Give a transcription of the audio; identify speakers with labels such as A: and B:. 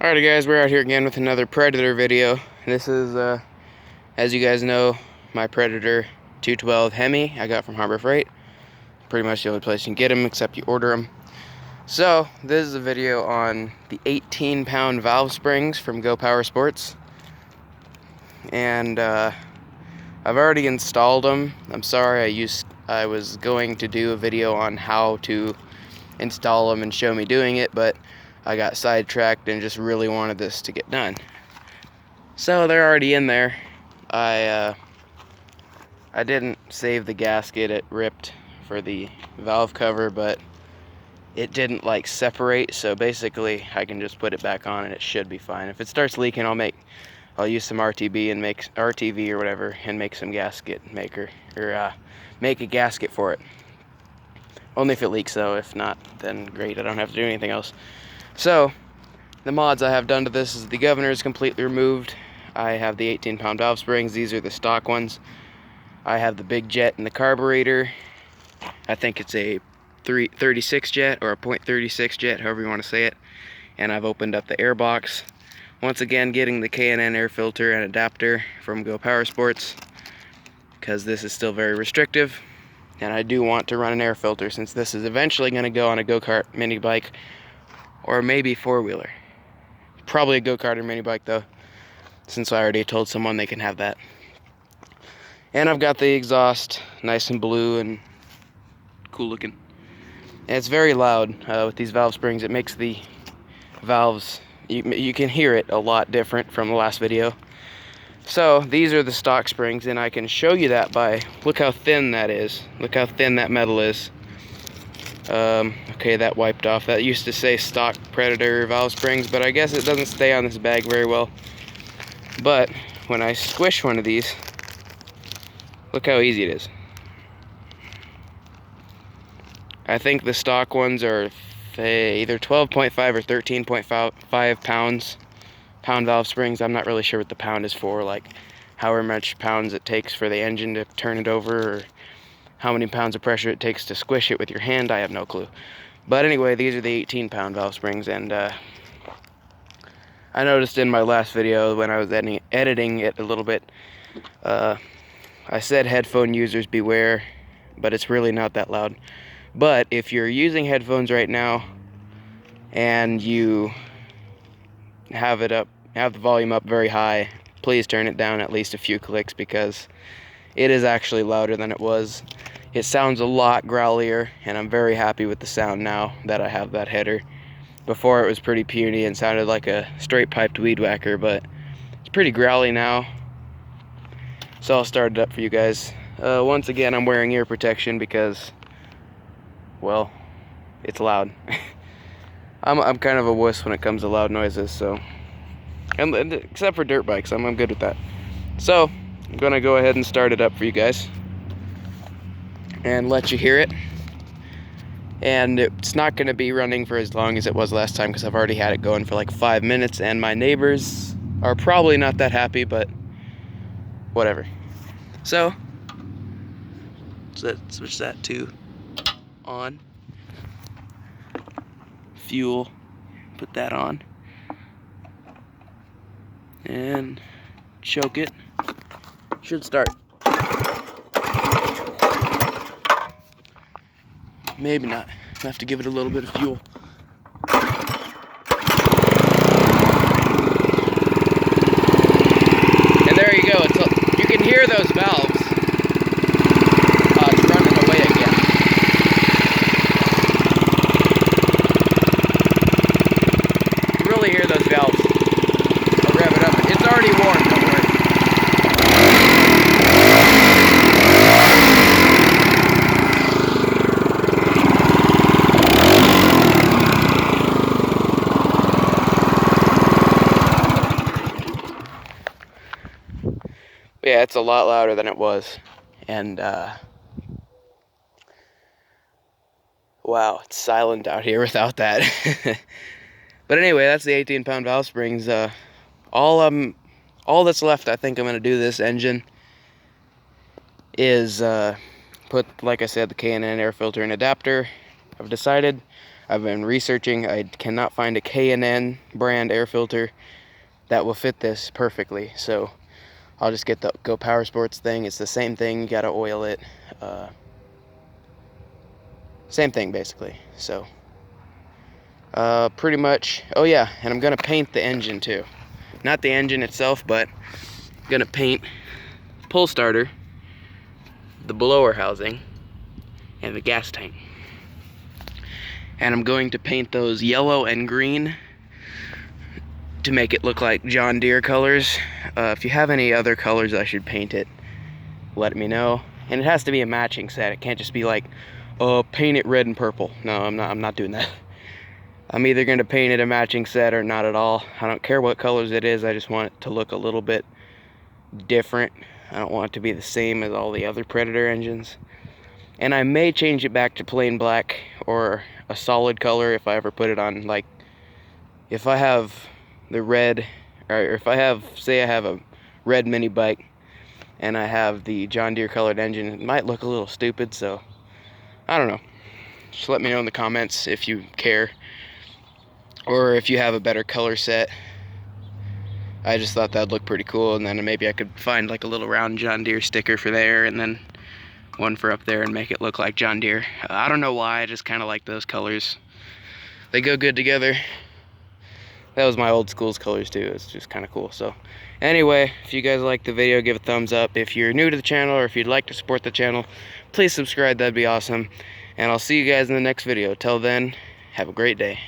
A: Alrighty guys, we're out here again with another Predator video. This is, as you guys know, my Predator 212 Hemi I got from Harbor Freight. Pretty much the only place you can get them except you order them. So, this is a video on the 18-pound valve springs from Go Power Sports. And, I've already installed them. I'm sorry, I was going to do a video on how to install them and show me doing it, but I got sidetracked and just really wanted this to get done. So they're already in there. I didn't save the gasket. It ripped for the valve cover, but it didn't like separate, so basically I can just put it back on and it should be fine. If it starts leaking, I'll use some RTB and make RTV or whatever and make some gasket maker, or make a gasket for it. Only if it leaks though. If not, then great, I don't have to do anything else. So, the mods I have done to this is the governor is completely removed. I have the 18-pound valve springs. These are the stock ones. I have the big jet in the carburetor. I think it's a 36 jet or a .36 jet, however you want to say it. And I've opened up the air box. Once again, getting the K&N air filter and adapter from Go Power Sports, because this is still very restrictive. And I do want to run an air filter since this is eventually going to go on a go-kart mini bike. Or maybe four-wheeler. Probably a go-kart or mini bike though, since I already told someone they can have that. And I've got the exhaust nice and blue and cool looking. And it's very loud with these valve springs. It makes the valves, you can hear it a lot different from the last video. So these are the stock springs, and I can show you that by, look how thin that is. Look how thin that metal is. Okay, that wiped off. That used to say stock Predator valve springs, but I guess it doesn't stay on this bag very well. But when I squish one of these, look how easy it is. I think the stock ones are either 12.5 or 13.5 pound valve springs. I'm not really sure what the pound is for, like however much pounds it takes for the engine to turn it over, or how many pounds of pressure it takes to squish it with your hand. I have no clue. But anyway, these are the 18-pound valve springs, and I noticed in my last video when I was editing it a little bit, I said headphone users beware, but it's really not that loud. But if you're using headphones right now and you have the volume up very high, please turn it down at least a few clicks, because it is actually louder than it was. It sounds a lot growlier, and I'm very happy with the sound now that I have that header. Before it was pretty puny and sounded like a straight piped weed whacker, but it's pretty growly now. So I'll start it up for you guys. Once again, I'm wearing ear protection because, well, it's loud. I'm kind of a wuss when it comes to loud noises, so, and except for dirt bikes, I'm good with that. So I'm gonna go ahead and start it up for you guys and let you hear it. And it's not going to be running for as long as it was last time, because I've already had it going for like 5 minutes, and my neighbors are probably not that happy, but whatever. So let's switch that to on. Fuel, put that on, and choke it. Should start. Maybe not. I have to give it a little bit of fuel. And there you go. You can hear those valves. It's running away again. You really hear those valves. I'll rev it up. It's already warm, don't worry. Yeah, it's a lot louder than it was. And, wow, it's silent out here without that. But anyway, that's the 18-pound valve springs. All that's left, I think I'm going to do this engine is put, like I said, the K&N air filter and adapter. I've decided I've been researching. I cannot find a K&N brand air filter that will fit this perfectly. So I'll just get the Go Power Sports thing. It's the same thing. You gotta oil it. Same thing basically. So pretty much. Oh yeah, and I'm gonna paint the engine too. Not the engine itself, but I'm gonna paint pull starter, the blower housing, and the gas tank. And I'm going to paint those yellow and green to make it look like John Deere colors. If you have any other colors I should paint it, let me know. And it has to be a matching set. It can't just be like, oh, paint it red and purple. No, I'm not doing that. I'm either going to paint it a matching set or not at all. I don't care what colors it is. I just want it to look a little bit different. I don't want it to be the same as all the other Predator engines. And I may change it back to plain black or a solid color if I ever put it on, like, if I have the red, or if I have, say I have a red mini bike and I have the John Deere colored engine, it might look a little stupid, so I don't know. Just let me know in the comments if you care, or if you have a better color set. I just thought that'd look pretty cool, and then maybe I could find like a little round John Deere sticker for there, and then one for up there and make it look like John Deere. I don't know why, I just kind of like those colors. They go good together. That was my old school's colors too. It's just kind of cool. So anyway, if you guys like the video, give a thumbs up. If you're new to the channel or if you'd like to support the channel, please subscribe. That'd be awesome. And I'll see you guys in the next video. Till then, have a great day.